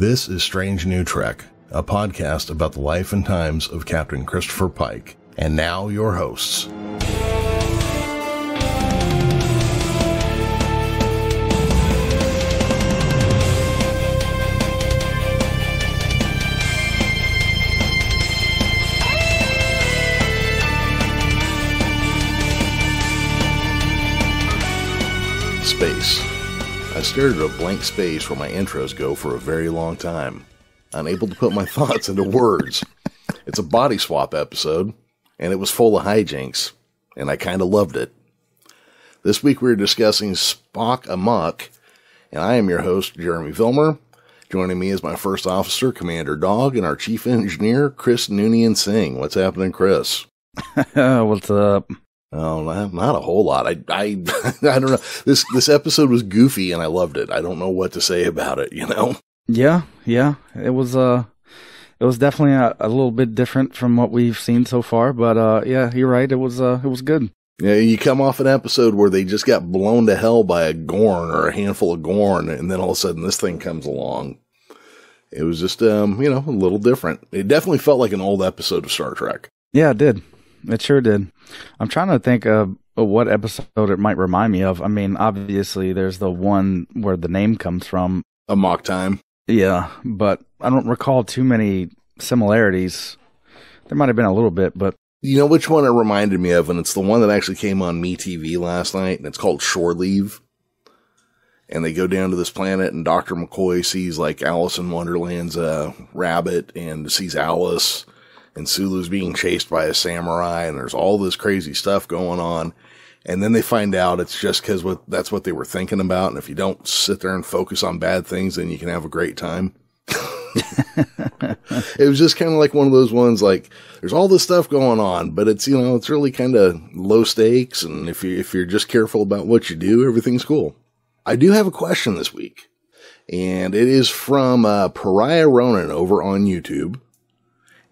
This is Strange New Trek, a podcast about the life and times of Captain Christopher Pike. And now your hosts. Space. I stared at a blank space where my intros go for a very long time, unable to put my thoughts into words. It's a body swap episode, and it was full of hijinks, and I kind of loved it. This week we're discussing Spock Amok, and I am your host, Jeremy Vilmur. Joining me is my first officer, Commander Dog, and our chief engineer, Chris Noonien-Singh. What's happening, Chris? What's up? Oh, not a whole lot. I don't know. This episode was goofy and I loved it. I don't know what to say about it, you know? Yeah. It was definitely a little bit different from what we've seen so far, but yeah, you're right. It was good. Yeah, you come off an episode where they just got blown to hell by a Gorn or a handful of Gorn, and then all of a sudden this thing comes along. It was just, a little different. It definitely felt like an old episode of Star Trek. Yeah, it did. It sure did. I'm trying to think of what episode it might remind me of. I mean, obviously, there's the one where the name comes from. Amok Time. Yeah, but I don't recall too many similarities. There might have been a little bit, but... You know which one it reminded me of? And it's the one that actually came on MeTV last night, and it's called Shore Leave. And they go down to this planet, and Dr. McCoy sees, like, Alice in Wonderland's rabbit, and sees Alice... and Sulu's being chased by a samurai, and there's all this crazy stuff going on. And then they find out it's just because that's what they were thinking about. And if you don't sit there and focus on bad things, then you can have a great time. It was just kind of like one of those ones, like, there's all this stuff going on, but it's, it's really kind of low stakes. And if you're just careful about what you do, everything's cool. I do have a question this week, and it is from Pariah Ronan over on YouTube.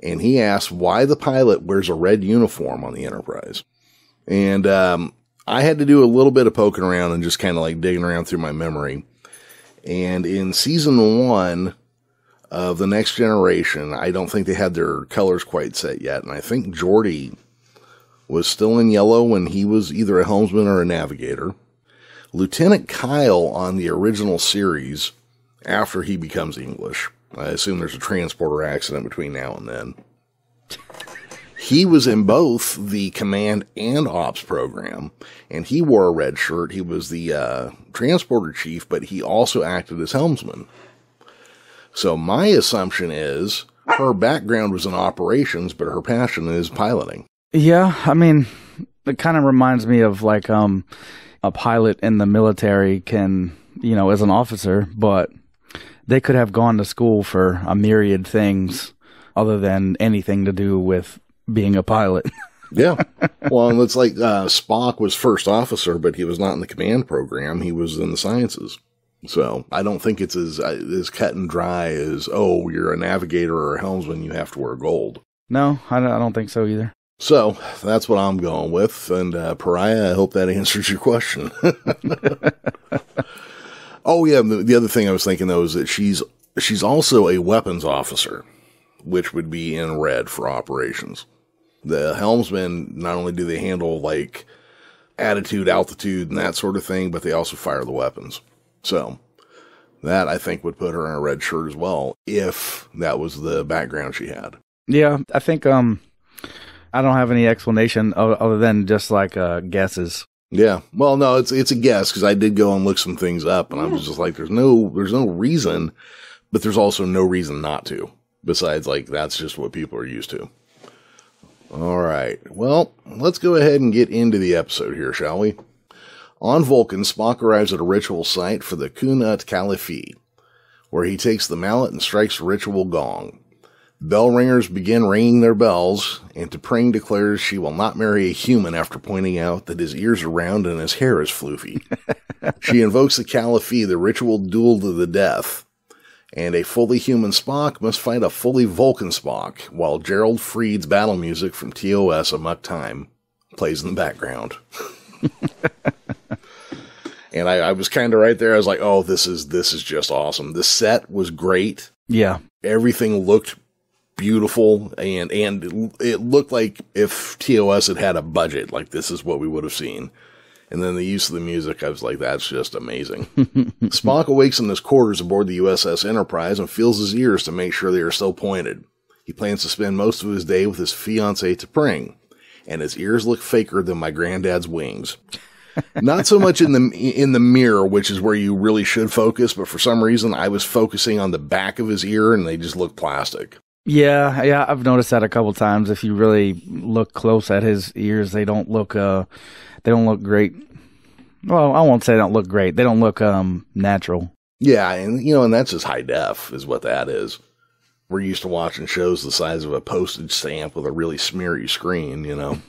And he asked why the pilot wears a red uniform on the Enterprise. And I had to do a little bit of poking around and just kind of like digging around through my memory. And in season 1 of The Next Generation, I don't think they had their colors quite set yet. And I think Geordi was still in yellow when he was either a helmsman or a navigator. Lieutenant Kyle on the original series, after he becomes English, I assume there's a transporter accident between now and then. He was in both the command and ops program, and he wore a red shirt. He was the transporter chief, but he also acted as helmsman. So my assumption is her background was in operations, but her passion is piloting. Yeah, I mean, it kind of reminds me of like a pilot in the military can, as an officer, but they could have gone to school for a myriad things other than anything to do with being a pilot. Yeah. Well, and it's like Spock was first officer, but he was not in the command program. He was in the sciences. So I don't think it's as cut and dry as, oh, you're a navigator or a helmsman, you have to wear gold. No, I don't think so either. So that's what I'm going with. And Pariah, I hope that answers your question. Oh, yeah, the other thing I was thinking, though, is that she's also a weapons officer, which would be in red for operations. The helmsmen, not only do they handle, like, attitude, altitude, and that sort of thing, but they also fire the weapons. So that, I think, would put her in a red shirt as well, if that was the background she had. Yeah, I think I don't have any explanation other than just, like, guesses. Yeah. Well, no, it's a guess, because I did go and look some things up, and I was just like, there's no reason, but there's also no reason not to. Besides, like, that's just what people are used to. All right. Well, let's go ahead and get into the episode here, shall we? On Vulcan, Spock arrives at a ritual site for the Kunut Khalifi, where he takes the mallet and strikes a ritual gong. Bell ringers begin ringing their bells, and T'Pring declares she will not marry a human after pointing out that his ears are round and his hair is floofy. She invokes the Khalifi, the ritual duel to the death, and a fully human Spock must fight a fully Vulcan Spock, while Gerald Freed's battle music from TOS Amok Time plays in the background. And I was kind of right there. I was like, oh, this is just awesome. The set was great. Yeah. Everything looked beautiful, and it looked like if TOS had had a budget, like this is what we would have seen. And then the use of the music, I was like, that's just amazing. Spock awakes in his quarters aboard the USS Enterprise and feels his ears to make sure they are still pointed. He plans to spend most of his day with his fiancée T'Pring, and his ears look faker than my granddad's wings. Not so much in the mirror, which is where you really should focus, but for some reason I was focusing on the back of his ear and they just look plastic. Yeah, I've noticed that a couple times. If you really look close at his ears, they don't look great. Well, I won't say they don't look great. They don't look natural. Yeah, and that's just high def is what that is. We're used to watching shows the size of a postage stamp with a really smeary screen,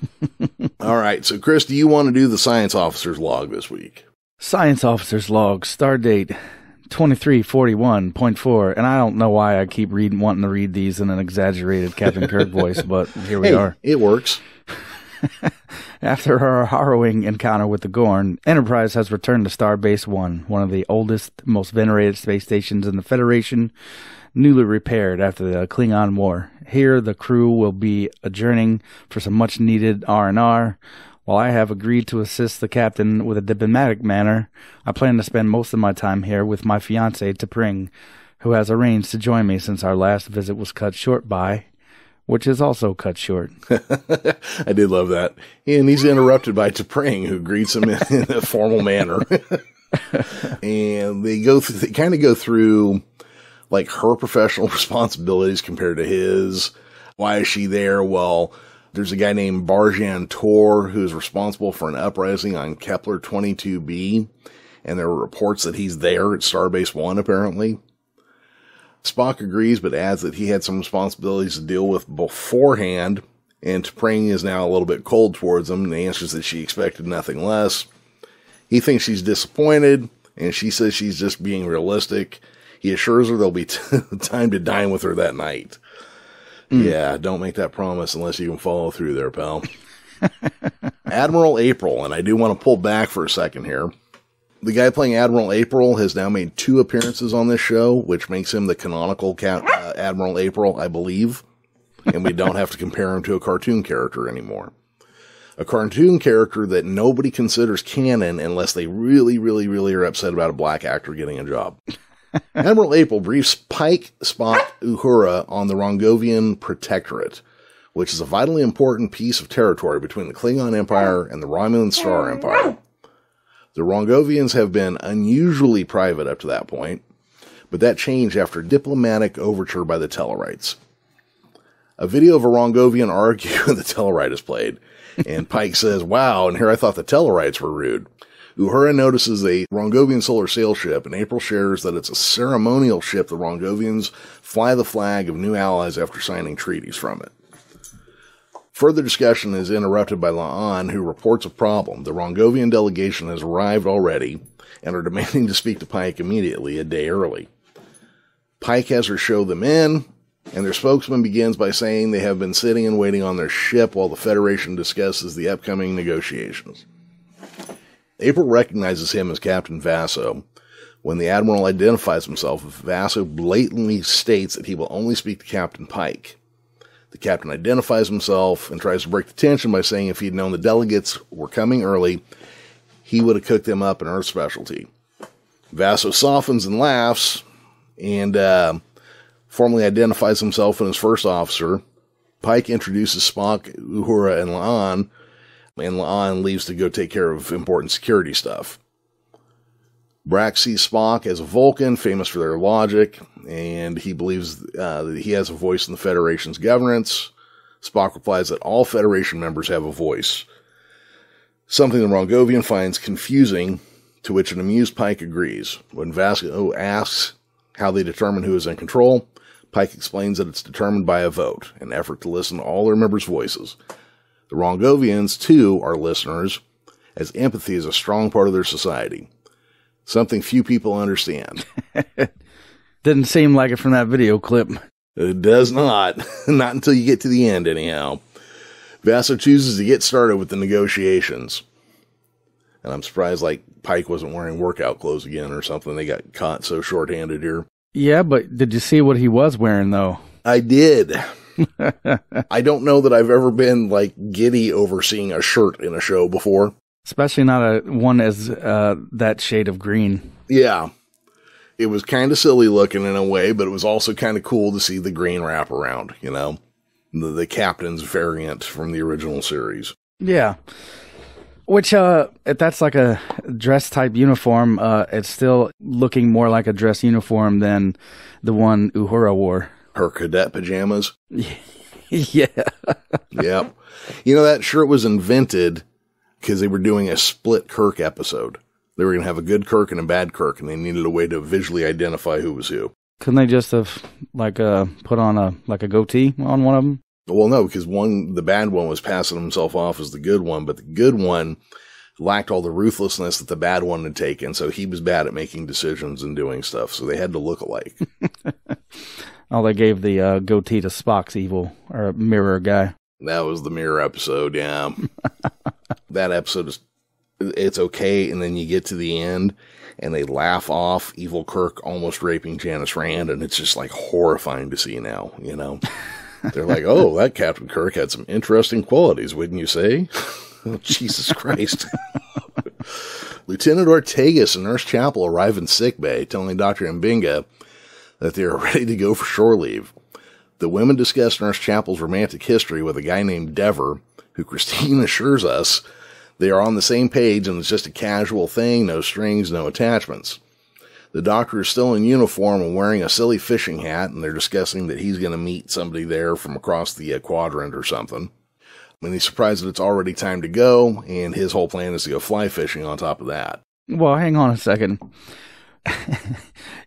All right, so Chris, do you want to do the science officer's log this week? Science officer's log, star date 2341.4, and I don't know why I keep wanting to read these in an exaggerated Captain Kirk voice, but here we are. It works. After her harrowing encounter with the Gorn, Enterprise has returned to Starbase 1, one of the oldest, most venerated space stations in the Federation, newly repaired after the Klingon War. Here, the crew will be adjourning for some much-needed R&R. While I have agreed to assist the captain with a diplomatic manner, I plan to spend most of my time here with my fiancée, T'Pring, who has arranged to join me since our last visit was cut short by, which is also cut short. I did love that. And he's interrupted by T'Pring, who greets him in a formal manner. And they kind of go through like her professional responsibilities compared to his. Why is she there? Well, there's a guy named Barjan Tor who's responsible for an uprising on Kepler 22b, and there were reports that he's there at Starbase 1 apparently. Spock agrees but adds that he had some responsibilities to deal with beforehand, and T'Pring is now a little bit cold towards him and answers that she expected nothing less. He thinks she's disappointed, and she says she's just being realistic. He assures her there'll be time to dine with her that night. Yeah, don't make that promise unless you can follow through there, pal. Admiral April, and I do want to pull back for a second here. The guy playing Admiral April has now made 2 appearances on this show, which makes him the canonical Admiral April, I believe. And we don't have to compare him to a cartoon character anymore. A cartoon character that nobody considers canon unless they really, really, really are upset about a black actor getting a job. Admiral April briefs Pike, Spock, Uhura on the Rongovian Protectorate, which is a vitally important piece of territory between the Klingon Empire and the Romulan Star Empire. The Rongovians have been unusually private up to that point, but that changed after a diplomatic overture by the Tellarites. A video of a Rongovian arguing the Tellarite is played, and Pike says, "Wow, and here I thought the Tellarites were rude." Uhura notices a Rongovian solar sail ship, and April shares that it's a ceremonial ship the Rongovians fly the flag of new allies after signing treaties from it. Further discussion is interrupted by La'an, who reports a problem. The Rongovian delegation has arrived already and are demanding to speak to Pike immediately, a day early. Pike has her show them in, and their spokesman begins by saying they have been sitting and waiting on their ship while the Federation discusses the upcoming negotiations. April recognizes him as Captain Vaso. When the Admiral identifies himself, Vaso blatantly states that he will only speak to Captain Pike. The captain identifies himself and tries to break the tension by saying if he'd known the delegates were coming early, he would have cooked them up an Earth specialty. Vaso softens and laughs and formally identifies himself as first officer. Pike introduces Spock, Uhura, and La'an leaves to go take care of important security stuff. Brack sees Spock as a Vulcan, famous for their logic, and he believes that he has a voice in the Federation's governance. Spock replies that all Federation members have a voice, something the Rongovian finds confusing, to which an amused Pike agrees. When Vasco asks how they determine who is in control, Pike explains that it's determined by a vote, an effort to listen to all their members' voices. The Rongovians, too, are listeners, as empathy is a strong part of their society. Something few people understand. Didn't seem like it from that video clip. It does not. Not until you get to the end, anyhow. Vaso chooses to get started with the negotiations. And I'm surprised, Pike wasn't wearing workout clothes again or something. They got caught so short-handed here. Yeah, but did you see what he was wearing, though? I did. I don't know that I've ever been, like, giddy over seeing a shirt in a show before. Especially not one as that shade of green. Yeah. It was kind of silly looking in a way, but it was also kind of cool to see the green wrap around, you know? The captain's variant from the original series. Yeah. Which, if that's like a dress type uniform, it's still looking more like a dress uniform than the one Uhura wore. Her cadet pajamas? Yeah. Yep. You know, that shirt was invented because they were doing a split Kirk episode. They were going to have a good Kirk and a bad Kirk, and they needed a way to visually identify who was who. Couldn't they just have, like, put on a goatee on one of them? Well, no, because the bad one was passing himself off as the good one, but the good one lacked all the ruthlessness that the bad one had taken, so he was bad at making decisions and doing stuff, so they had to look alike. Oh, they gave the goatee to Spock's evil, or mirror guy. That was the mirror episode, yeah. That episode it's okay, and then you get to the end, and they laugh off evil Kirk almost raping Janice Rand, and it's just, like, horrifying to see now, you know? They're like, oh, that Captain Kirk had some interesting qualities, wouldn't you say? Oh, Jesus Christ. Lieutenant Ortegas and Nurse Chapel arrive in sickbay, telling Dr. Mbinga that they are ready to go for shore leave. The women discuss Nurse Chapel's romantic history with a guy named Dever, who Christine assures us they are on the same page and it's just a casual thing, no strings, no attachments. The doctor is still in uniform and wearing a silly fishing hat, and they're discussing that he's going to meet somebody there from across the quadrant or something. And he's surprised that it's already time to go, and his whole plan is to go fly fishing on top of that. Well, hang on a second.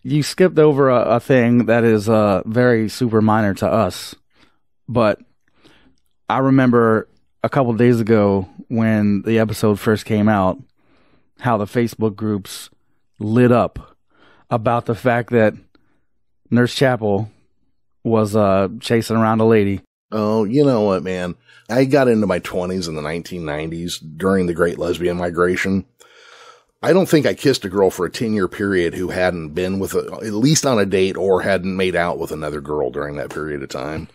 You skipped over a thing that is very super minor to us. But I remember a couple days ago when the episode first came out, how the Facebook groups lit up about the fact that Nurse Chapel was chasing around a lady. Oh, you know what, man? I got into my 20s in the 1990s during the Great Lesbian Migration. I don't think I kissed a girl for a 10-year period who hadn't been with at least on a date or hadn't made out with another girl during that period of time.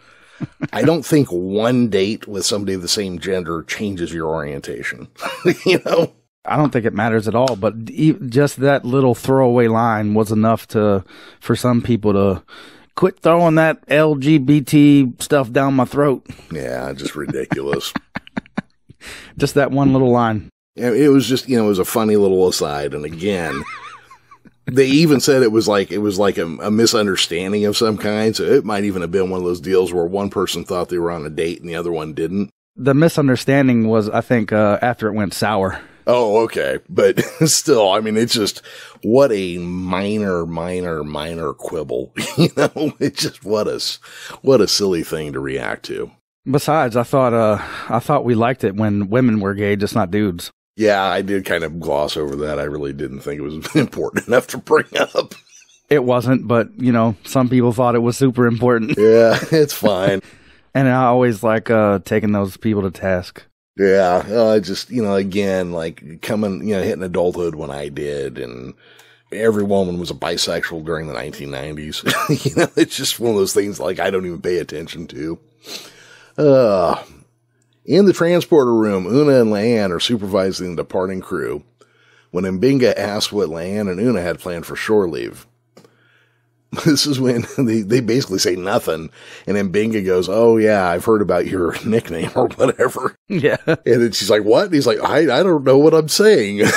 I don't think one date with somebody of the same gender changes your orientation, you know? I don't think it matters at all, but just that little throwaway line was enough for some people to quit throwing that LGBT stuff down my throat. Yeah, just ridiculous. Just that one little line. It was just, it was a funny little aside. And again, they even said it was like a misunderstanding of some kind. So it might even have been one of those deals where one person thought they were on a date and the other one didn't. The misunderstanding was, I think, after it went sour. Oh, okay. But still, I mean, it's just what a minor quibble. It's just what a silly thing to react to. Besides, I thought we liked it when women were gay, just not dudes. Yeah, I did kind of gloss over that. I really didn't think it was important enough to bring up. It wasn't, but, some people thought it was super important. Yeah, it's fine. And I always like taking those people to task. Yeah, I just, again, like coming, hitting adulthood when I did, and every woman was a bisexual during the 1990s. It's just one of those things like I don't even pay attention to. In the transporter room, Una and Leanne are supervising the departing crew when Mbinga asks what Leanne and Una had planned for shore leave. This is when they basically say nothing, and Mbinga goes, "Oh yeah, I've heard about your nickname or whatever." Yeah, and then she's like, "What?" And he's like, "I don't know what I'm saying."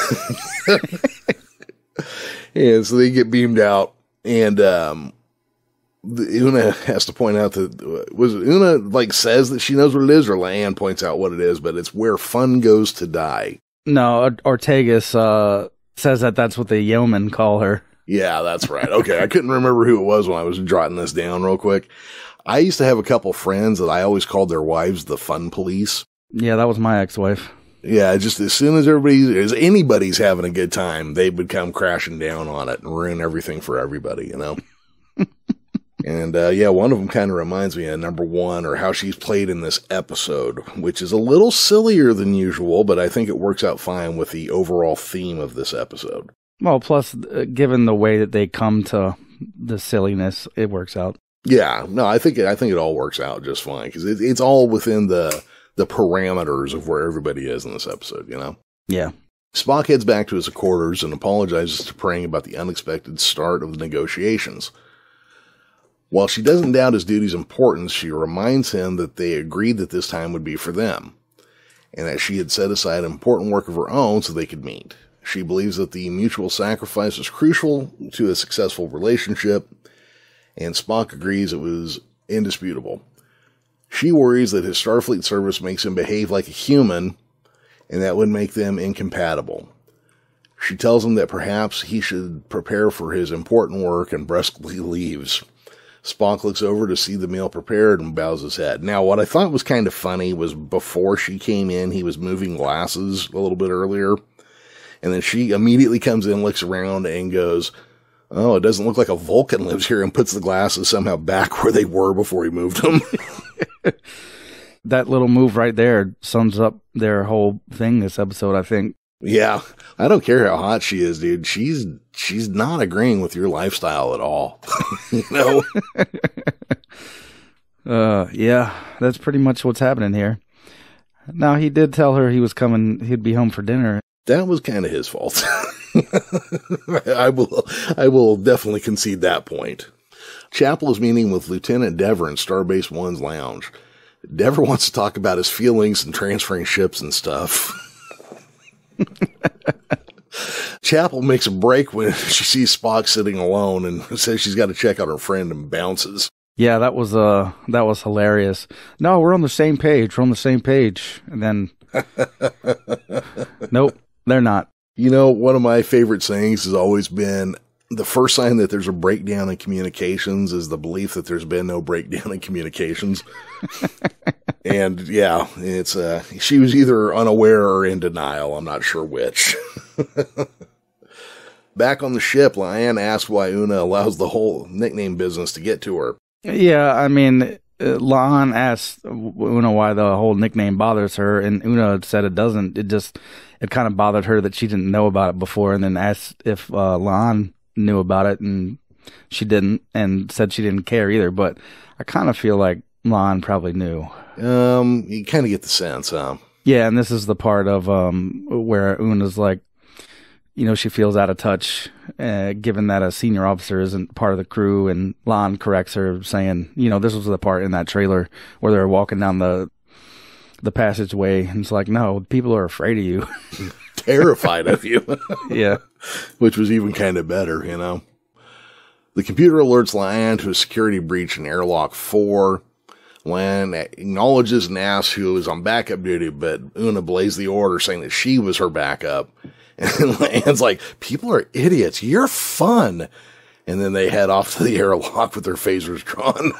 And so they get beamed out, and Una has to point out that Una like says that she knows what it is, or Leanne points out what it is, but it's where fun goes to die. No, Ortegas says that's what the yeomen call her. Yeah, that's right. Okay, I couldn't remember who it was when I was jotting this down real quick. I used to have a couple friends that I always called their wives the fun police. Yeah, that was my ex-wife. Yeah, just as soon as anybody's having a good time, they would come crashing down on it and ruin everything for everybody, And, one of them kind of reminds me of number one, or how she's played in this episode, which is a little sillier than usual, but I think it works out fine with the overall theme of this episode. Well, plus, given the way that they come to the silliness, it works out. Yeah, no, I think it all works out just fine because it's all within the parameters of where everybody is in this episode, you know? Yeah. Spock heads back to his quarters and apologizes to Prang about the unexpected start of the negotiations. While she doesn't doubt his duty's importance, she reminds him that they agreed that this time would be for them, and that she had set aside important work of her own so they could meet. She believes that the mutual sacrifice was crucial to a successful relationship, and Spock agrees it was indisputable. She worries that his Starfleet service makes him behave like a human, and that would make them incompatible. She tells him that perhaps he should prepare for his important work and brusquely leaves. Spock looks over to see the meal prepared and bows his head. Now, what I thought was kind of funny was before she came in, he was moving glasses a little bit earlier. And then she immediately comes in, looks around, and goes, "Oh, it doesn't look like a Vulcan lives here," and puts the glasses somehow back where they were before he moved them. That little move right there sums up their whole thing this episode, I think. Yeah, I don't care how hot she is, dude. She's not agreeing with your lifestyle at all. You know? Yeah, that's pretty much what's happening here. Now, he did tell her he'd be home for dinner. That was kind of his fault. I will definitely concede that point. Chapel is meeting with Lieutenant Dever in Starbase 1's lounge. Dever wants to talk about his feelings and transferring ships and stuff. Chapel makes a break when she sees Spock sitting alone and says she's got to check on her friend and bounces. Yeah, that was hilarious. No, we're on the same page. We're on the same page. And then, nope, they're not. You know, one of my favorite sayings has always been, the first sign that there's a breakdown in communications is the belief that there's been no breakdown in communications. And yeah, it's she was either unaware or in denial. I'm not sure which. Back on the ship, Lyanne asks why Una allows the whole nickname business to get to her. Yeah, I mean, Lyanne asked Una why the whole nickname bothers her, and Una said it doesn't. It kind of bothered her that she didn't know about it before, and then asked if Lyanne knew about it, and she didn't, and said she didn't care either. But I kind of feel like Lyanne probably knew. You kind of get the sense, huh? Yeah, and this is the part of where Una's like, you know, she feels out of touch, given that a senior officer isn't part of the crew, and Lon corrects her, saying, you know, this was the part in that trailer where they're walking down the passageway, and it's like, no, people are afraid of you. Terrified of you. Yeah. Which was even kind of better, you know. The computer alerts Lyanne to a security breach in airlock 4. Lyanne acknowledges and asks who is on backup duty, but Una blays the order, saying that she was her backup. And Lyanne's like, people are idiots. You're fun. And then they head off to the airlock with their phasers drawn.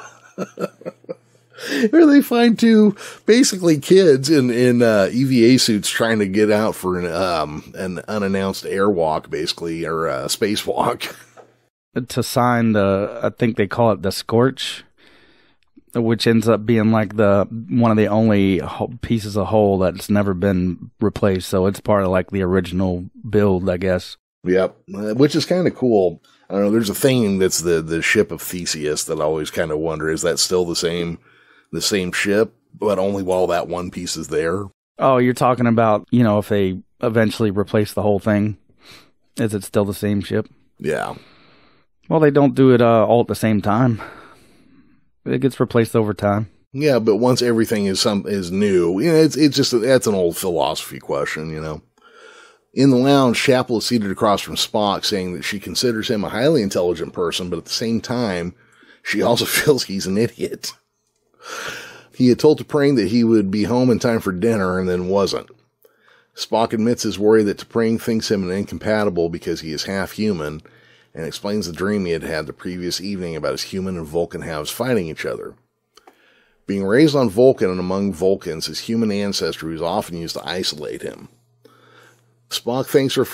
Where they find two basically kids in EVA suits trying to get out for an unannounced airwalk, basically, or a spacewalk. To sign I think they call it the Scorch, which ends up being like one of the only pieces of hull that's never been replaced. So it's part of like the original build, I guess. Yep, which is kind of cool. I don't know. There's a thing that's the ship of Theseus that I always kind of wonder, is that still the same ship, but only while that one piece is there? Oh, you're talking about, you know, if they eventually replace the whole thing, is it still the same ship? Yeah. Well, they don't do it all at the same time. It gets replaced over time. Yeah, but once everything is new, you know, it's just that's an old philosophy question, you know. In the lounge, Chapel is seated across from Spock, saying that she considers him a highly intelligent person, but at the same time, she also feels he's an idiot. He had told T'Pring that he would be home in time for dinner and then wasn't. Spock admits his worry that T'Pring thinks him an incompatible because he is half human, and explains the dream he had the previous evening about his human and Vulcan halves fighting each other. Being raised on Vulcan and among Vulcans, his human ancestry was often used to isolate him. Spock thanks her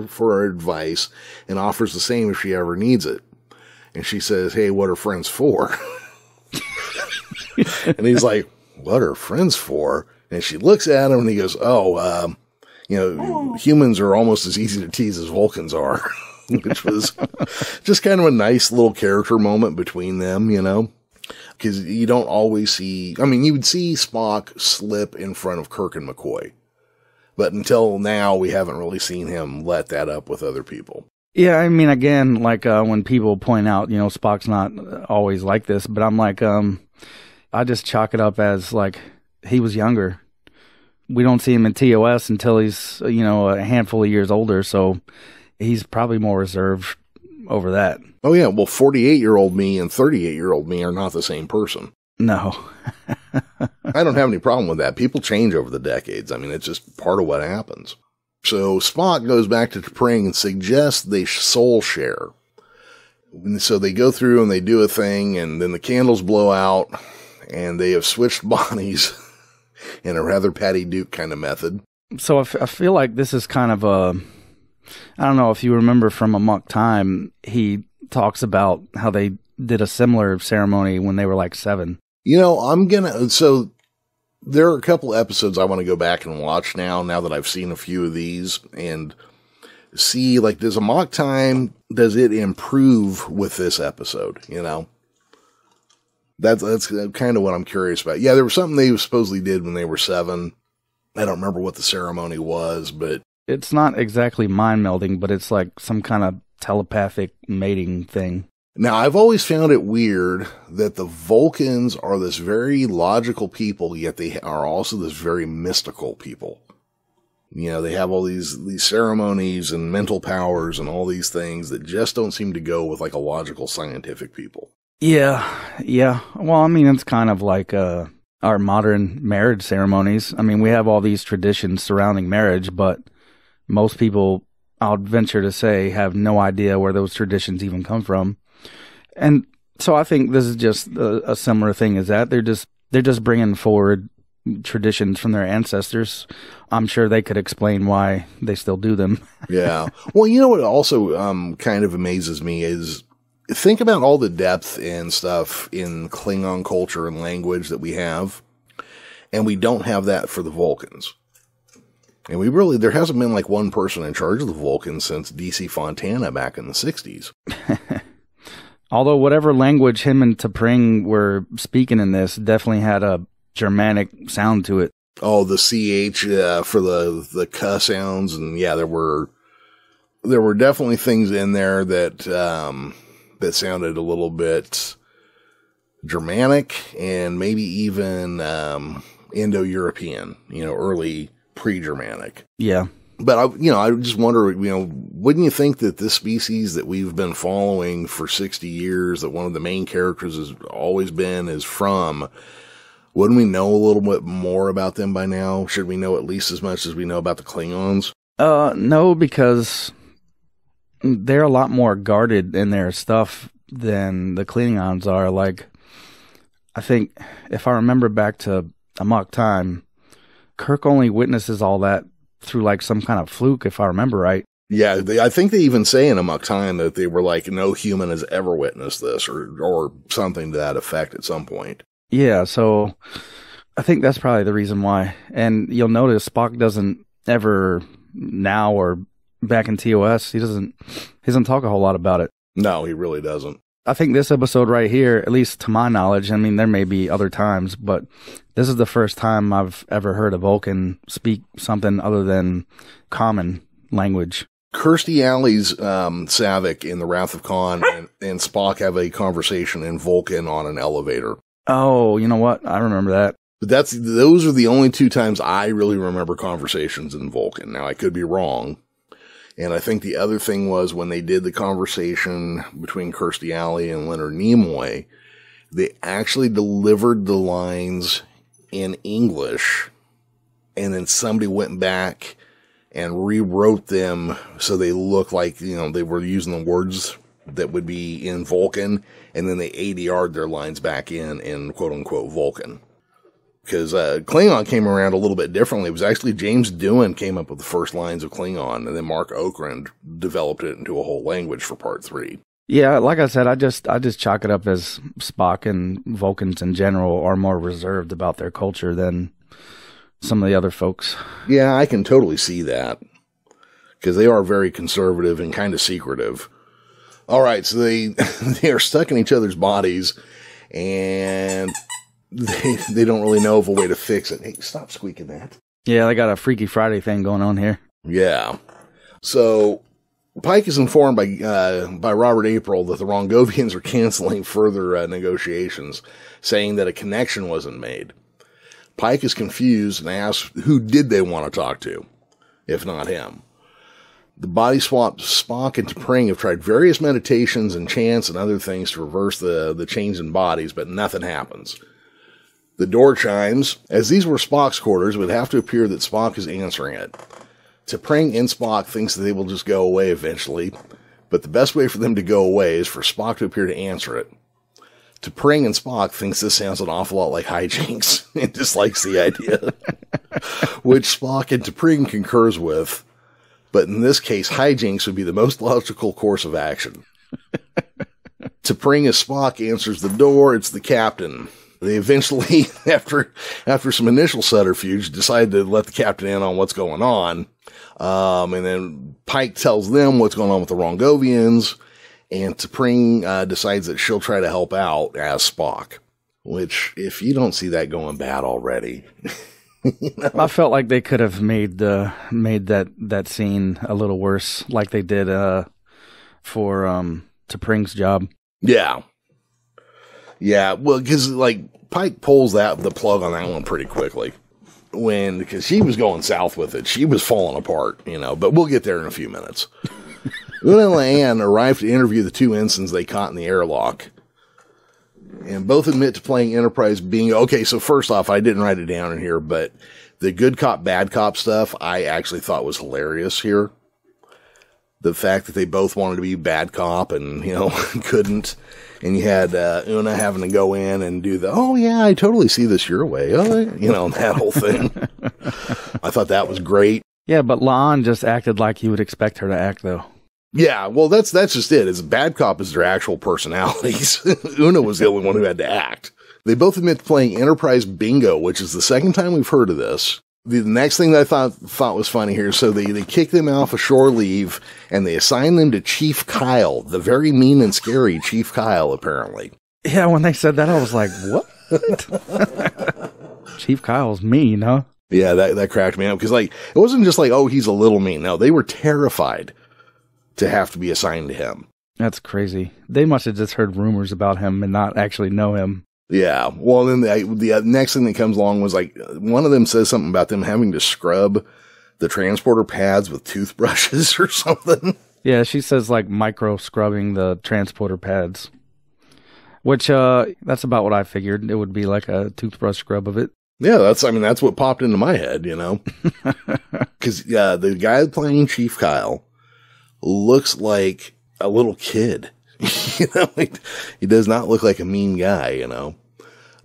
for her advice and offers the same if she ever needs it. And she says, "Hey, what are friends for?" And he's like, "What are friends for?" And she looks at him and he goes, you know, humans are almost as easy to tease as Vulcans are. which was just kind of a nice little character moment between them, you know, because you don't always see, I mean, you would see Spock slip in front of Kirk and McCoy, but until now, we haven't really seen him let that up with other people. Yeah, I mean, again, like when people point out, you know, Spock's not always like this, but I'm like, I just chalk it up as like he was younger. We don't see him in TOS until he's, you know, a handful of years older, so he's probably more reserved over that. Oh, yeah, well, 48-year-old me and 38-year-old me are not the same person. No. I don't have any problem with that. People change over the decades. I mean, it's just part of what happens. So Spock goes back to T'Pring and suggests they soul share. And so they go through and they do a thing, and then the candles blow out, and they have switched bodies in a rather Patty Duke kind of method. So I feel like this is kind of a, I don't know if you remember from Amok Time, he talks about how they did a similar ceremony when they were like 7. You know, so there are a couple episodes I want to go back and watch now that I've seen a few of these, and see, like, does Amok Time, does it improve with this episode, you know? That's kind of what I'm curious about. Yeah, there was something they supposedly did when they were 7. I don't remember what the ceremony was, but... It's not exactly mind-melding, but it's like some kind of telepathic mating thing. Now, I've always found it weird that the Vulcans are this very logical people, yet they are also this very mystical people. You know, they have all these ceremonies and mental powers and all these things that just don't seem to go with like a logical scientific people. Yeah. Well, I mean, it's kind of like our modern marriage ceremonies. I mean, we have all these traditions surrounding marriage, but most people, I'll venture to say, have no idea where those traditions even come from. And so I think this is just a similar thing as that. They're just bringing forward traditions from their ancestors. I'm sure they could explain why they still do them. Yeah. Well, you know what also kind of amazes me is think about all the depth and stuff in Klingon culture and language that we have, and we don't have that for the Vulcans. And there hasn't been like one person in charge of the Vulcans since DC Fontana back in the 60s. Although whatever language him and T'Pring were speaking in this definitely had a Germanic sound to it. Oh, the CH for the K sounds, and yeah, there were definitely things in there that that sounded a little bit Germanic and maybe even Indo-European, you know, early pre-Germanic. Yeah. But I just wonder, you know, wouldn't you think that this species that we've been following for 60 years, that one of the main characters has always been, is from, wouldn't we know a little bit more about them by now? Should we know at least as much as we know about the Klingons? No, because they're a lot more guarded in their stuff than the Klingons are. Like, I think, if I remember back to Amok Time, Kirk only witnesses all that through like some kind of fluke, if I remember right. Yeah, I think they even say in Amok Time that they were like, no human has ever witnessed this, or something to that effect at some point. Yeah, so I think that's probably the reason why. And you'll notice Spock doesn't ever, now or back in TOS, he doesn't talk a whole lot about it. No, he really doesn't. I think this episode right here, at least to my knowledge, I mean, there may be other times, but this is the first time I've ever heard a Vulcan speak something other than common language. Kirstie Alley's Saavik in The Wrath of Khan and Spock have a conversation in Vulcan on an elevator. Oh, you know what? I remember that. But those are the only 2 times I really remember conversations in Vulcan. Now, I could be wrong. And I think the other thing was when they did the conversation between Kirstie Alley and Leonard Nimoy, they actually delivered the lines in English, and then somebody went back and rewrote them so they look like, you know, they were using the words that would be in Vulcan, and then they ADR'd their lines back in quote-unquote Vulcan. Because Klingon came around a little bit differently. It was actually James Doohan came up with the first lines of Klingon, and then Mark Okrand developed it into a whole language for Part 3. Yeah, like I said, I just chalk it up as Spock and Vulcans in general are more reserved about their culture than some of the other folks. Yeah, I can totally see that. because they are very conservative and kind of secretive. All right, so they are stuck in each other's bodies, and they don't really know of a way to fix it. Hey, stop squeaking that. Yeah, they got a Freaky Friday thing going on here. Yeah. So Pike is informed by Robert April that the Rongovians are canceling further negotiations, saying that a connection wasn't made. Pike is confused and asks who did they want to talk to, if not him. The body swapped Spock and T'Pring have tried various meditations and chants and other things to reverse the change in bodies, but nothing happens. The door chimes. As these were Spock's quarters, it would have to appear that Spock is answering it. T'Pring and Spock thinks that they will just go away eventually, but the best way for them to go away is for Spock to appear to answer it. T'Pring and Spock thinks this sounds an awful lot like hijinks and dislikes the idea, which Spock and T'Pring concurs with. But in this case, hijinks would be the most logical course of action. T'Pring as Spock answers the door. It's the captain. They eventually, after some initial subterfuge, decide to let the captain in on what's going on. And then Pike tells them what's going on with the Rongovians, and T'Pring decides that she'll try to help out as Spock. Which, if you don't see that going bad already... You know? I felt like they could have made that scene a little worse, like they did for T'Pring's job. Yeah, well, because like Pike pulls the plug on that one pretty quickly because she was going south with it. She was falling apart, But we'll get there in a few minutes. Una and Leanne arrive to interview the two ensigns they caught in the airlock. And both admit to playing Enterprise bingo. Okay, so first off, I didn't write it down in here, but the good cop, bad cop stuff, I actually thought was hilarious here. The fact that they both wanted to be bad cop and, couldn't. And you had Una having to go in and do oh yeah, I totally see this your way. That whole thing. I thought that was great. Yeah, but La'an just acted like you would expect her to act, though. Yeah, well, that's just it. It's bad cop is their actual personalities. Una was the only one who had to act. They both admit to playing Enterprise bingo, which is the second time we've heard of this. The next thing that I thought was funny here, so they kick them off a shore leave, and they assign them to Chief Kyle, the very mean and scary Chief Kyle, apparently. Yeah, when they said that, I was like, what? Chief Kyle's mean, huh? Yeah, that cracked me up, because it wasn't just like, oh, he's a little mean. No, they were terrified to have to be assigned to him. That's crazy. They must have just heard rumors about him and not actually know him. Yeah. Well, then the next thing that comes along was one of them says something about them having to scrub the transporter pads with toothbrushes or something. Yeah, she says micro scrubbing the transporter pads, which that's about what I figured. It would be like a toothbrush scrub of it. Yeah, that's what popped into my head, because the guy playing Chief Kyle looks like a little kid. He does not look like a mean guy,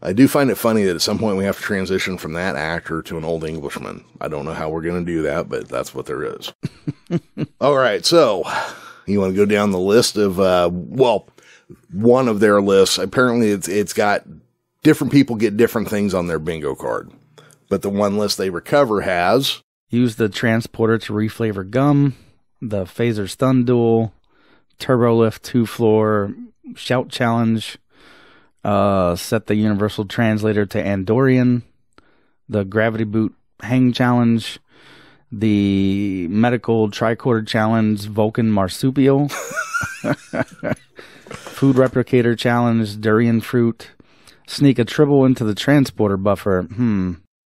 I do find it funny that at some point we have to transition from that actor to an old Englishman. I don't know how we're going to do that, but that's what there is. All right, so you want to go down the list of, one of their lists. Apparently it's got different people get different things on their bingo card. But the one list they recover has... Use the transporter to reflavor gum, the phaser stun duel, turbo lift 2-floor, shout challenge, set the universal translator to Andorian, the gravity boot hang challenge, the medical tricorder challenge Vulcan marsupial, food replicator challenge durian fruit, sneak a tribble into the transporter buffer.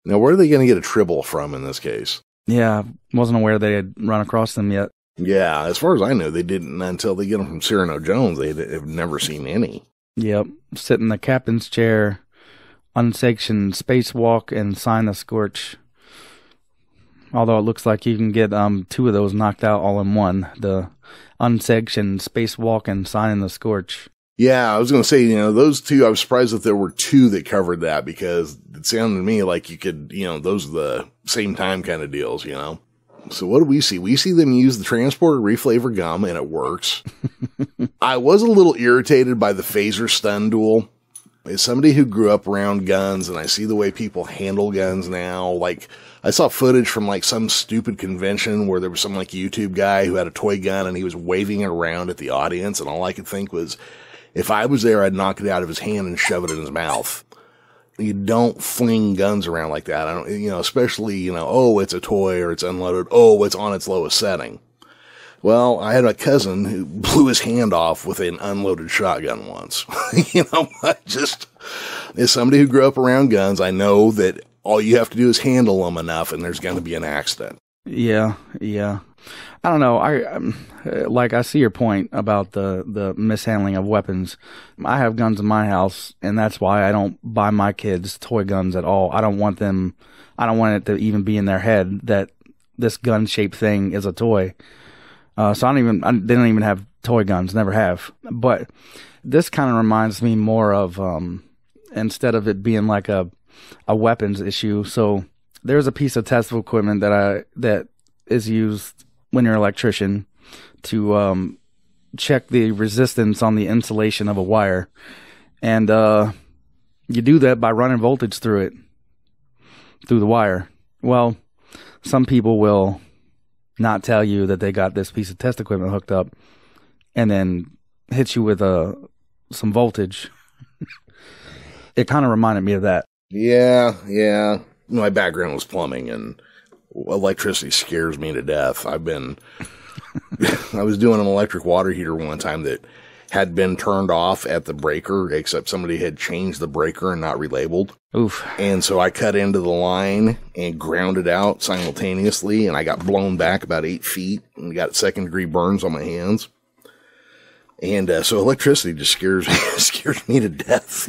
Now, where are they going to get a tribble from in this case? Yeah, wasn't aware they had run across them yet. Yeah, as far as I know, they didn't until they get them from Cyrano Jones. They have never seen any. Yep. Sit in the captain's chair, unsectioned spacewalk, and sign the scorch. Although it looks like you can get 2 of those knocked out all in one. The unsectioned spacewalk and sign the scorch. Yeah, I was going to say, those two, I was surprised that there were 2 that covered that because it sounded to me like you could, those are the same time kind of deals, So what do we see? We see them use the transporter reflavor gum, and it works. I was a little irritated by the phaser stun duel. As somebody who grew up around guns, and I see the way people handle guns now, I saw footage from like some stupid convention where there was some like YouTube guy who had a toy gun and he was waving it around at the audience. And all I could think was, if I was there, I'd knock it out of his hand and shove it in his mouth. You don't fling guns around like that. I don't, especially, oh, it's a toy or it's unloaded. Oh, it's on its lowest setting. Well, I had a cousin who blew his hand off with an unloaded shotgun once. As somebody who grew up around guns, I know that all you have to do is handle them enough and there's going to be an accident. Yeah. I don't know. I see your point about the mishandling of weapons. I have guns in my house, and that's why I don't buy my kids toy guns at all. I don't want it to even be in their head that this gun-shaped thing is a toy. So they don't even have toy guns, never have. But this kind of reminds me more of, instead of it being like a weapons issue. So there's a piece of test equipment that is used when you're an electrician to check the resistance on the insulation of a wire. And you do that by running voltage through the wire. Well, some people will not tell you that they got this piece of test equipment hooked up and then hit you with some voltage. It kind of reminded me of that. Yeah. My background was plumbing, and electricity scares me to death. I was doing an electric water heater one time that had been turned off at the breaker, except somebody had changed the breaker and not relabeled. Oof. And so I cut into the line and ground it out simultaneously, and I got blown back about 8 feet and got second-degree burns on my hands. And so electricity just scares me to death,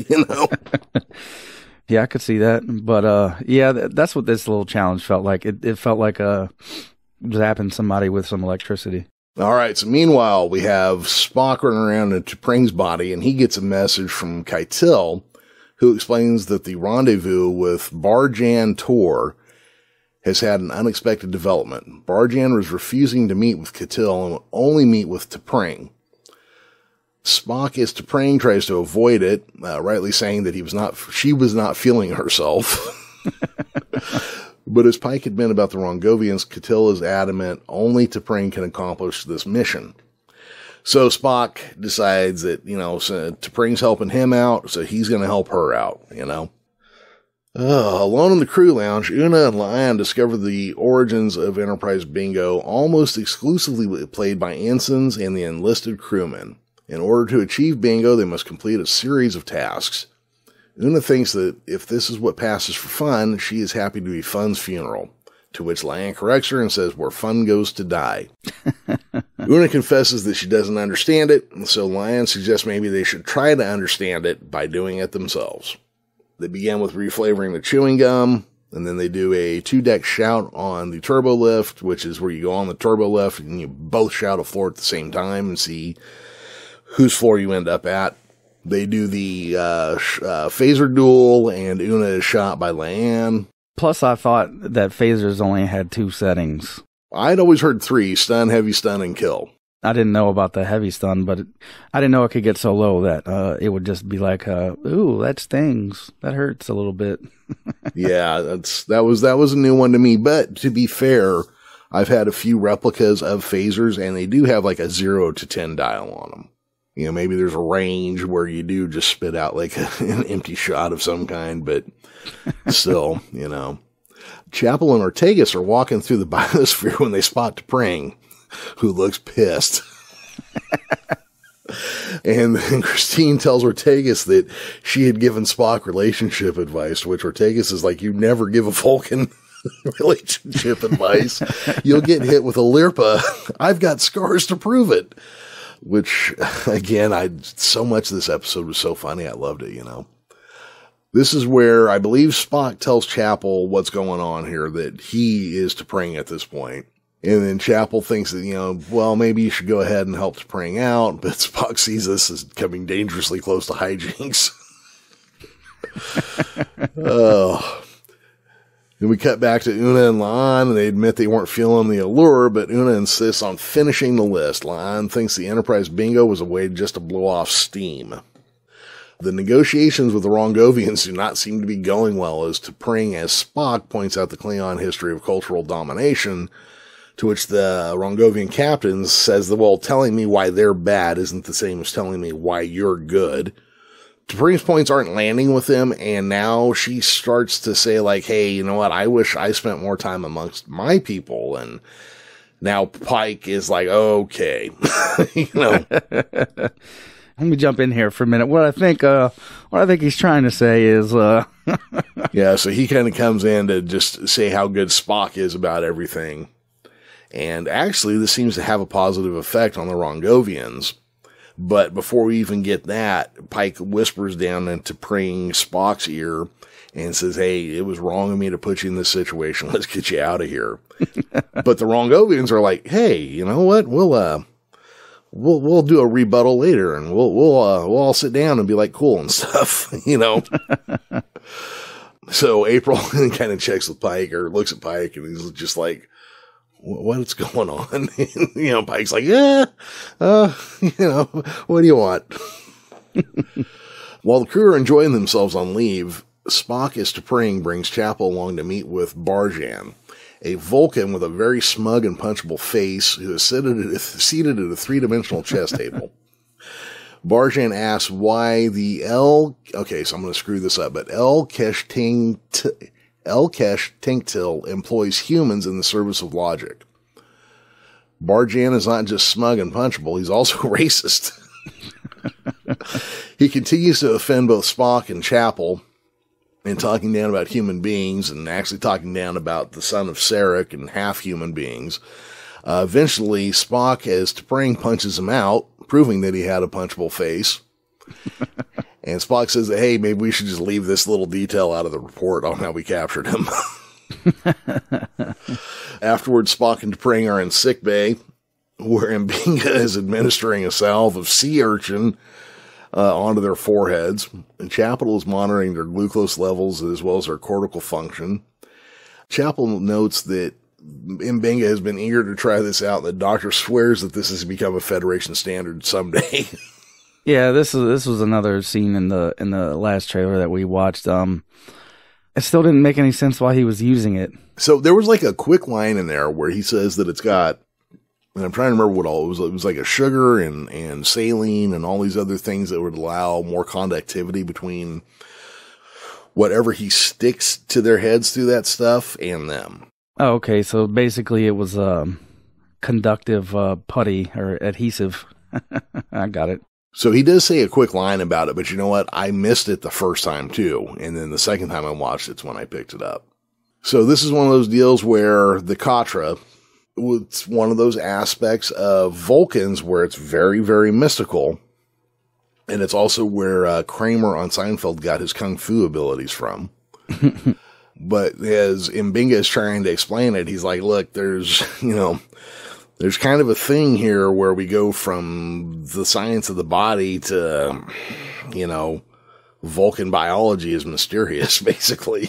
Yeah, I could see that. But that's what this little challenge felt like. It felt like zapping somebody with some electricity. All right, so meanwhile, we have Spock running around in T'Pring's body, and he gets a message from Keitel, who explains that the rendezvous with Barjan Tor has had an unexpected development. Barjan was refusing to meet with Keitel and would only meet with T'Pring. Spock, as T'Pring tries to avoid it, rightly saying that she was not feeling herself. But as Pike had been about the Rongovians, Keitel is adamant only T'Pring can accomplish this mission. So Spock decides that, so T'Pring's helping him out, so he's going to help her out, Alone in the crew lounge, Una and Lion discover the origins of Enterprise Bingo, almost exclusively played by ensigns and the enlisted crewmen. In order to achieve Bingo, they must complete a series of tasks. Una thinks that if this is what passes for fun, she is happy to be Fun's funeral, to which Lion corrects her and says, where fun goes to die. Una confesses that she doesn't understand it, and so Lion suggests maybe they should try to understand it by doing it themselves. They begin with reflavoring the chewing gum, and then they do a 2-deck shout on the turbo lift, which is where you go on the turbo lift and you both shout a floor at the same time and see whose floor you end up at. They do the phaser duel, and Una is shot by Lian. Plus, I thought that phasers only had 2 settings. I'd always heard 3, stun, heavy stun, and kill. I didn't know about the heavy stun, but I didn't know it could get so low that it would just be like, ooh, that stings. That hurts a little bit. Yeah, that was a new one to me. But to be fair, I've had a few replicas of phasers, and they do have like a 0 to 10 dial on them. Maybe there's a range where you do just spit out like an empty shot of some kind, but still, Chapel and Ortegas are walking through the biosphere when they spot T'Pring, who looks pissed. And then Christine tells Ortegas that she had given Spock relationship advice, to which Ortegas is like, you never give a Vulcan relationship advice. You'll get hit with a Lirpa. I've got scars to prove it. Which, again, so much of this episode was so funny. I loved it, This is where I believe Spock tells Chapel what's going on here, that he is T'Pring at this point. And then Chapel thinks that, well, maybe you should go ahead and help T'Pring out, but Spock sees this as coming dangerously close to hijinks. Oh. Then we cut back to Una and Lian, and they admit they weren't feeling the allure, but Una insists on finishing the list. Lian thinks the Enterprise Bingo was a way just to blow off steam. The negotiations with the Rongovians do not seem to be going well, as T'Pring, as Spock points out the Klingon history of cultural domination, to which the Rongovian captain says that, well, telling me why they're bad isn't the same as telling me why you're good. T'Pring's points aren't landing with him, and now she starts to say, like, hey, you know what, I wish I spent more time amongst my people, and now Pike is like, okay, you know. Let me jump in here for a minute. What I think he's trying to say is, yeah, so he kind of comes in to just say how good Spock is about everything. And actually, this seems to have a positive effect on the Rongovians. But before we even get that, Pike whispers down into T'Pring Spock's ear and says, hey, it was wrong of me to put you in this situation. Let's get you out of here. But the Rongovians are like, hey, you know what? We'll do a rebuttal later, and we'll all sit down and be like cool and stuff, you know. So April kind of checks with Pike, or looks at Pike, and he's just like, what's going on? And, you know, Pike's like, yeah, you know, what do you want? While the crew are enjoying themselves on leave, Spock, as T'Pring, brings Chapel along to meet with Barjan, a Vulcan with a very smug and punchable face who is seated at a three-dimensional chess table. Barjan asks why the okay, so I'm going to screw this up, but Kesh Tinktil employs humans in the service of logic. Barjan is not just smug and punchable, he's also racist. He continues to offend both Spock and Chapel, and talking down about human beings, and actually talking down about the son of Sarek and half human beings. Eventually, Spock, as T'Pring, punches him out, proving that he had a punchable face. And Spock says that, hey, maybe we should just leave this little detail out of the report on how we captured him. Afterwards, Spock and T'Pring are in sickbay, where M'Benga is administering a salve of sea urchin onto their foreheads. And Chapel is monitoring their glucose levels as well as their cortical function. Chapel notes that M'Benga has been eager to try this out, and the doctor swears that this has become a Federation standard someday. Yeah, this was another scene in the last trailer that we watched. It still didn't make any sense why he was using it. So there was like a quick line in there where he says that it's got, and I'm trying to remember what all it was. It was like a sugar and saline and all these other things that would allow more conductivity between whatever he sticks to their heads through that stuff and them. Oh, okay. So basically it was conductive putty or adhesive. I got it. So he does say a quick line about it, but you know what? I missed it the first time too. And then the second time I watched it's when I picked it up. So this is one of those deals where the Katra, it's one of those aspects of Vulcans where it's very, very mystical. And it's also where Kramer on Seinfeld got his kung fu abilities from. But as M'Benga is trying to explain it, he's like, look, there's kind of a thing here where we go from the science of the body to, Vulcan biology is mysterious, basically,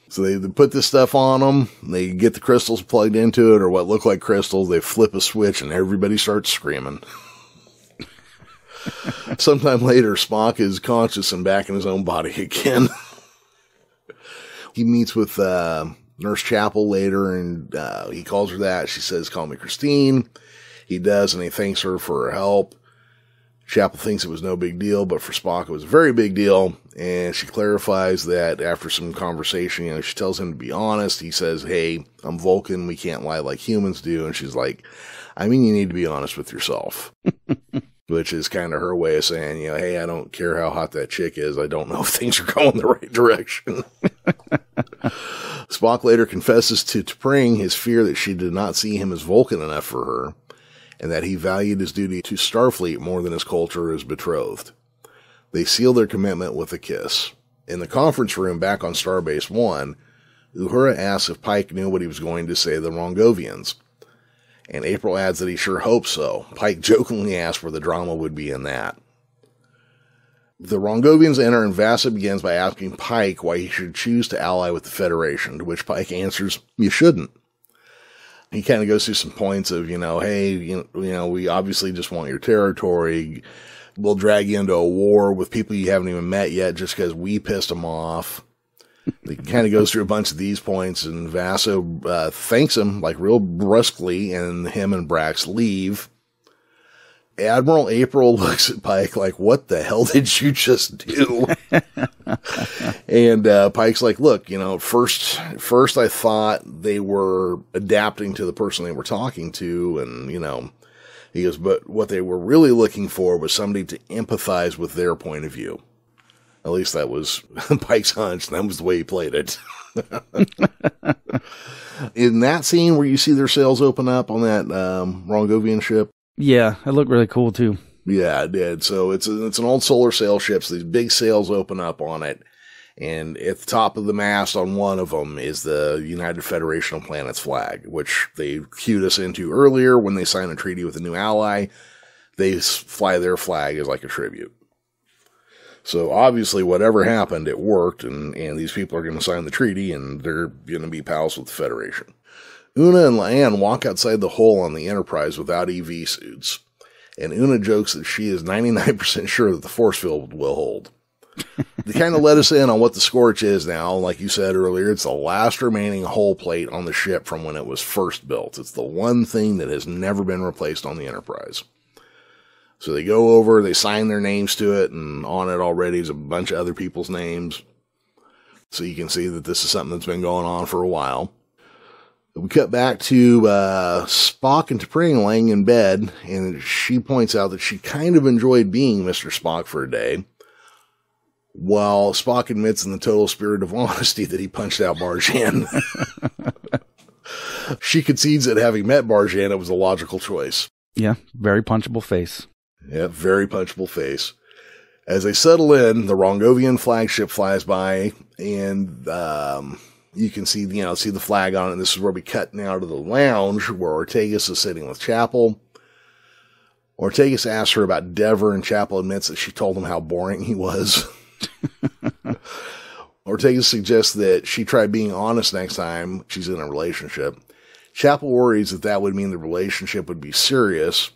So they put this stuff on them, they get the crystals plugged into it, or what look like crystals, they flip a switch, and everybody starts screaming. Sometime later, Spock is conscious and back in his own body again. He meets with Nurse Chapel later, and he calls her that. She says, call me Christine. He does, and he thanks her for her help. Chapel thinks it was no big deal, but for Spock it was a very big deal, and she clarifies that after some conversation, she tells him to be honest. He says, hey, I'm Vulcan, we can't lie like humans do, and she's like, I mean, you need to be honest with yourself. Which is kind of her way of saying, hey, I don't care how hot that chick is, I don't know if things are going the right direction. Spock later confesses to T'Pring his fear that she did not see him as Vulcan enough for her, and that he valued his duty to Starfleet more than his culture or his betrothed. They seal their commitment with a kiss. In the conference room back on Starbase 1, Uhura asks if Pike knew what he was going to say to the Rongovians, and April adds that he sure hopes so. Pike jokingly asks where the drama would be in that. The Rongovians enter, and Vasa begins by asking Pike why he should choose to ally with the Federation, to which Pike answers, you shouldn't. He kind of goes through some points of, hey, we obviously just want your territory. we'll drag you into a war with people you haven't even met yet just because we pissed them off. It kind of goes through a bunch of these points, and Vaso thanks him like real brusquely, and him and Brax leave. Admiral April looks at Pike like, what the hell did you just do? And Pike's like, look, first I thought they were adapting to the person they were talking to, and, he goes, but what they were really looking for was somebody to empathize with their point of view. At least that was Pike's hunch. That was the way he played it. In that scene where you see their sails open up on that Rongovian ship. Yeah, it looked really cool too. Yeah, it did. So it's an old solar sail ship. So these big sails open up on it. And at the top of the mast on one of them is the United Federation of Planets flag, which they cued us into earlier when they signed a treaty with a new ally. They fly their flag as like a tribute. So obviously whatever happened, it worked, and these people are going to sign the treaty, and they're going to be pals with the Federation. Una and La'an walk outside the hull on the Enterprise without EV suits, and Una jokes that she is 99% sure that the force field will hold. They kind of let us in on what the Scorch is now. Like you said earlier, it's the last remaining hull plate on the ship from when it was first built. It's the one thing that has never been replaced on the Enterprise. So they go over, they sign their names to it, and on it already is a bunch of other people's names. So you can see that this is something that's been going on for a while. We cut back to Spock and T'Pring laying in bed, and she points out that she kind of enjoyed being Mr. Spock for a day, while Spock admits in the total spirit of honesty that he punched out Barjan. She concedes that having met Barjan, it was a logical choice. Yeah, very punchable face. Yeah, very punchable face. As they settle in, the Rongovian flagship flies by, and you can see, see the flag on it. And this is where we cut now to the lounge where Ortegas is sitting with Chapel. Ortegas asks her about Dever, and Chapel admits that she told him how boring he was. Ortegas suggests that she try being honest next time she's in a relationship. Chapel worries that would mean the relationship would be serious,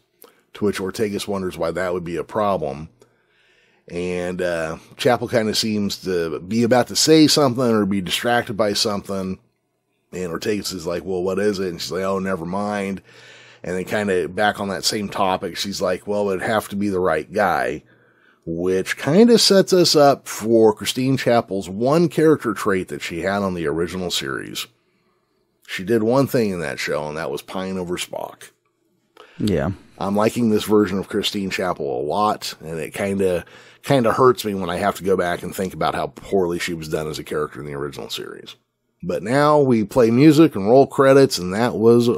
to which Ortegas wonders why that would be a problem. And Chapel kind of seems to be about to say something or be distracted by something. And Ortegas is like, well, what is it? And she's like, oh, never mind. And then kind of back on that same topic, she's like, well, it'd have to be the right guy. Which kind of sets us up for Christine Chapel's one character trait that she had on the original series. She did one thing in that show, and that was pine over Spock. Yeah. I'm liking this version of Christine Chapel a lot, and it kind of hurts me when I have to go back and think about how poorly she was done as a character in the original series. But now we play music and roll credits, and that was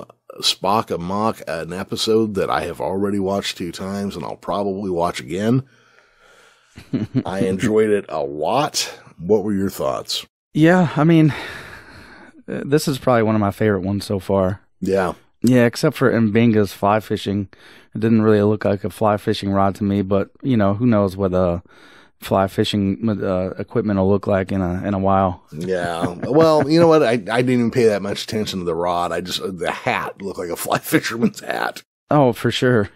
Spock Amok, an episode that I have already watched 2 times, and I'll probably watch again. I enjoyed it a lot. What were your thoughts? Yeah, I mean, this is probably one of my favorite ones so far. Yeah. Yeah, except for Mbinga's fly fishing. It didn't really look like a fly fishing rod to me, but, who knows what fly fishing equipment will look like in a while. Yeah. Well, you know what? I didn't even pay that much attention to the rod. The hat looked like a fly fisherman's hat. Oh, for sure.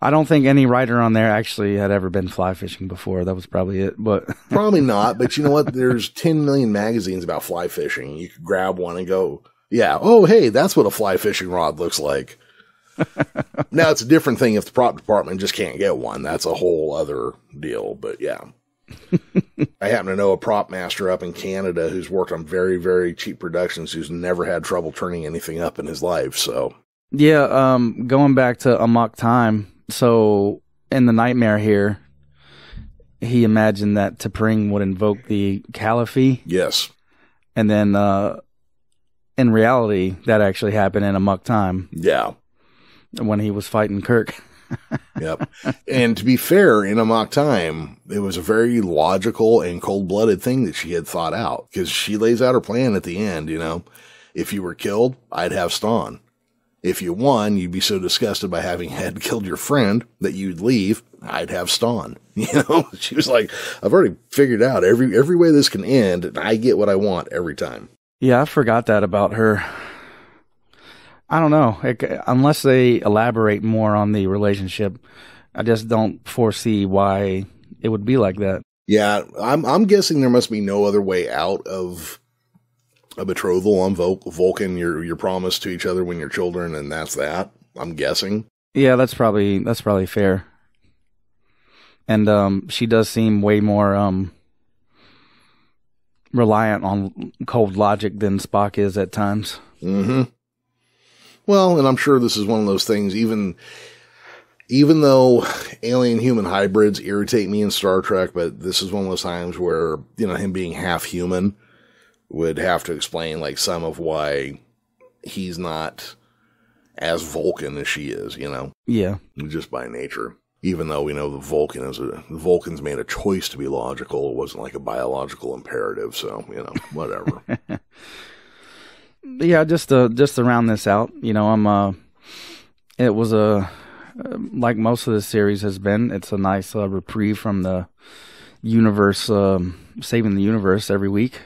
I don't think any writer on there actually had ever been fly fishing before. That was probably it, but probably not. But you know what? There's 10 million magazines about fly fishing. You could grab one and go, yeah, oh, hey, that's what a fly fishing rod looks like. Now, it's a different thing if the prop department just can't get one. That's a whole other deal. But yeah, I happen to know a prop master up in Canada who's worked on very, very cheap productions who's never had trouble turning anything up in his life. So yeah, going back to Amok Time. So in the nightmare here, he imagined that T'Pring would invoke the Caliphate. Yes. And then in reality, that actually happened in Amok Time. Yeah. When he was fighting Kirk. Yep. And to be fair, in Amok Time, it was a very logical and cold-blooded thing that she had thought out. Because she lays out her plan at the end, If you were killed, I'd have Ston. If you won, you'd be so disgusted by having had killed your friend that you'd leave. I'd have Ston. She was like, I've already figured out every way this can end, and I get what I want every time. Yeah, I forgot that about her. I don't know. Unless they elaborate more on the relationship, I just don't foresee why it would be like that. Yeah, I'm guessing there must be no other way out of a betrothal on Vulcan. You're promised to each other when you're children, and that's that. I'm guessing. Yeah, that's probably fair. And she does seem way more reliant on cold logic than Spock is at times. Mm-hmm. Well, and I'm sure this is one of those things, even though alien-human hybrids irritate me in Star Trek, but this is one of those times where, him being half human would have to explain, like, some of why he's not as Vulcan as she is, Yeah. Just by nature. Even though we know the Vulcans made a choice to be logical, it wasn't like a biological imperative, so, whatever. Yeah, just to round this out, it was like most of the series has been, it's a nice reprieve from the universe, saving the universe every week.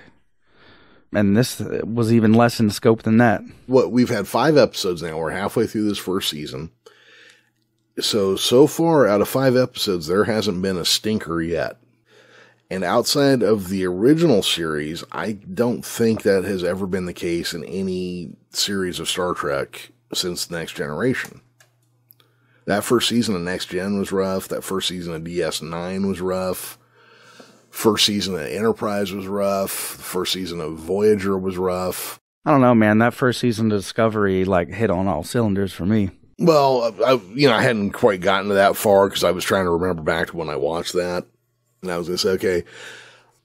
And this was even less in scope than that. We've had 5 episodes now. We're halfway through this first season. So far, out of 5 episodes, there hasn't been a stinker yet. And outside of the original series, I don't think that has ever been the case in any series of Star Trek since Next Generation. That first season of Next Gen was rough. That first season of DS9 was rough. First season of Enterprise was rough. The first season of Voyager was rough. I don't know, man. That first season of Discovery, hit on all cylinders for me. Well, I hadn't quite gotten to that far because I was trying to remember back to when I watched that. And I was going to say, okay,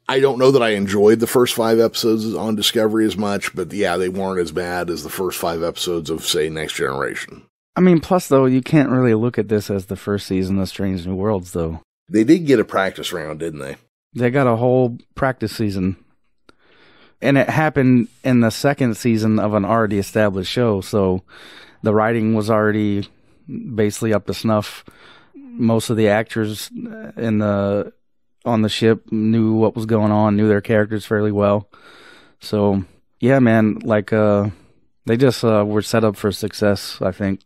I don't know that I enjoyed the first 5 episodes on Discovery as much, but yeah, they weren't as bad as the first 5 episodes of, say, Next Generation. I mean, plus, though, you can't really look at this as the first season of Strange New Worlds, though. They did get a practice round, didn't they? They got a whole practice season. And it happened in the second season of an already established show, so the writing was already basically up to snuff. Most of the actors on the ship knew what was going on, knew their characters fairly well. So, yeah, man, they just were set up for success, I think.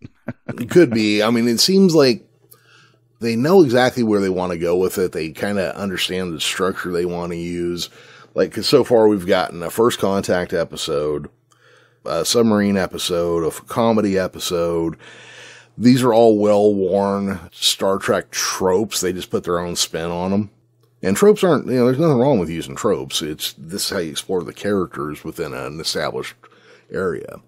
It could be. I mean, it seems like they know exactly where they want to go with it. They kind of understand the structure they want to use. Because so far we've gotten a First Contact episode, a submarine episode, a comedy episode. These are all well-worn Star Trek tropes. They just put their own spin on them. And tropes aren't, there's nothing wrong with using tropes. This is how you explore the characters within an established area.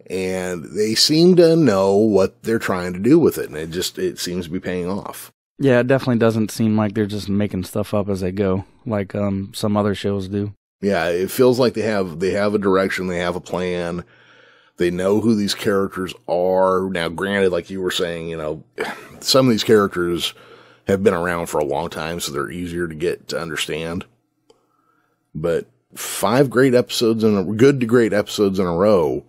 And they seem to know what they're trying to do with it. And it seems to be paying off. Yeah, it definitely doesn't seem like they're just making stuff up as they go, like some other shows do. Yeah, it feels like they have a direction, they have a plan. They know who these characters are. Now, granted, like you were saying, some of these characters have been around for a long time, so they're easier to get to understand. But 5 great episodes good to great episodes in a row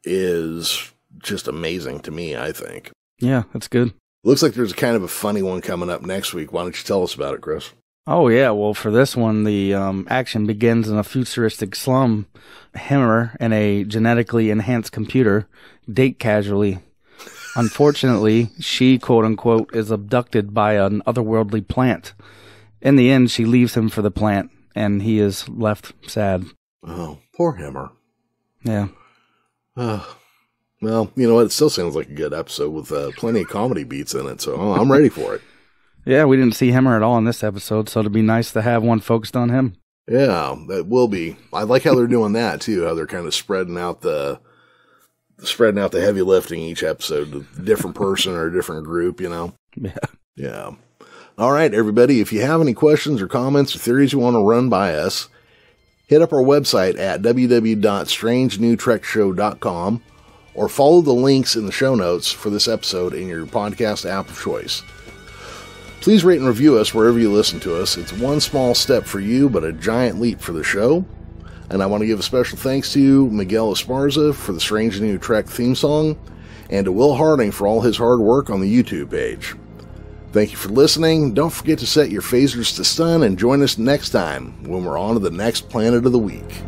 is just amazing to me, I think. Yeah, that's good. Looks like there's kind of a funny one coming up next week. Why don't you tell us about it, Chris? Oh, yeah. Well, for this one, the action begins in a futuristic slum. Hemmer and a genetically enhanced computer date casually. Unfortunately, she, quote-unquote, is abducted by an otherworldly plant. In the end, she leaves him for the plant, and he is left sad. Oh, poor Hemmer. Yeah. Well, you know what? It still sounds like a good episode with plenty of comedy beats in it, so I'm ready for it. Yeah, we didn't see Hemmer at all in this episode, so it'd be nice to have one focused on him. Yeah, that will be. I like how they're doing that, too, how they're kind of spreading out the heavy lifting each episode, a different person or a different group, Yeah. Yeah. All right, everybody, if you have any questions or comments or theories you want to run by us, hit up our website at www.strangenewtrekshow.com or follow the links in the show notes for this episode in your podcast app of choice. Please rate and review us wherever you listen to us. It's one small step for you, but a giant leap for the show. And I want to give a special thanks to Miguel Esparza for the Strange New Trek theme song, and to Will Harding for all his hard work on the YouTube page. Thank you for listening. Don't forget to set your phasers to stun and join us next time when we're on to the next planet of the week.